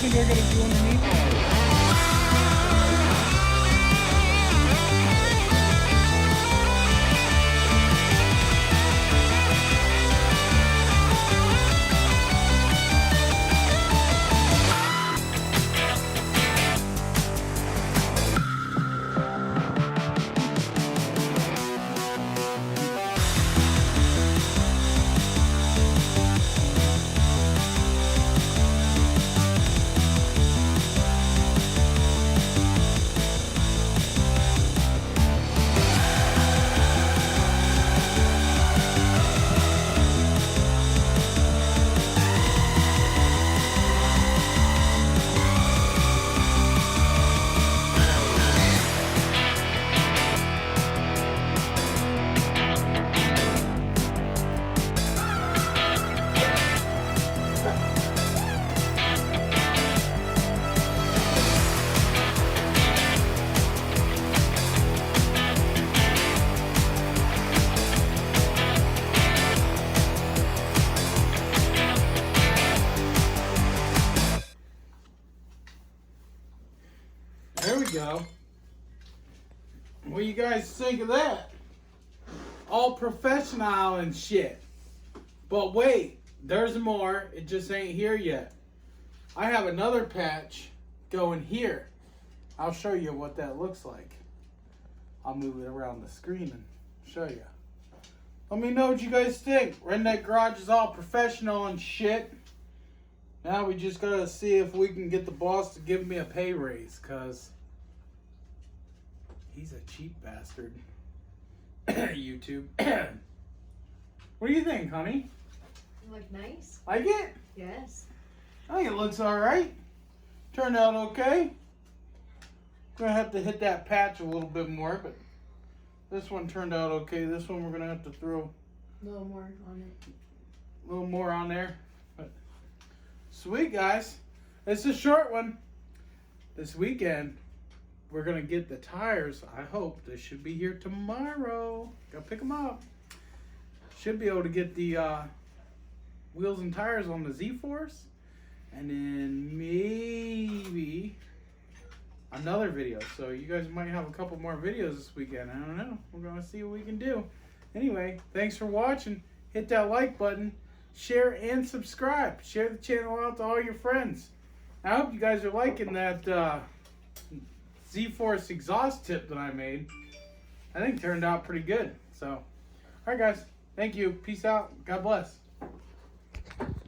think I gotta do underneath? There we go. What do you guys think of that? All professional and shit. But wait, there's more. It just ain't here yet. I have another patch going here. I'll show you what that looks like. I'll move it around the screen and show you. Let me know what you guys think. Redneck Garage is all professional and shit. Now we just gotta see if we can get the boss to give me a pay raise, cause he's a cheap bastard. YouTube. What do you think, honey? You look nice. Like it? Yes. I think it looks alright. Turned out okay. Gonna have to hit that patch a little bit more, but this one turned out okay. This one we're gonna have to throw A little more on it. a little more on there. But sweet, guys. It's a short one. This weekend, we're going to get the tires. I hope they should be here tomorrow. Go pick them up. Should be able to get the wheels and tires on the Z-Force. And then maybe another video. So you guys might have a couple more videos this weekend. I don't know. We're going to see what we can do. Anyway, thanks for watching. Hit that like button. Share and subscribe. Share the channel out to all your friends. I hope you guys are liking that Z-Force exhaust tip that I made. I think it turned out pretty good. So, alright guys. Thank you. Peace out. God bless.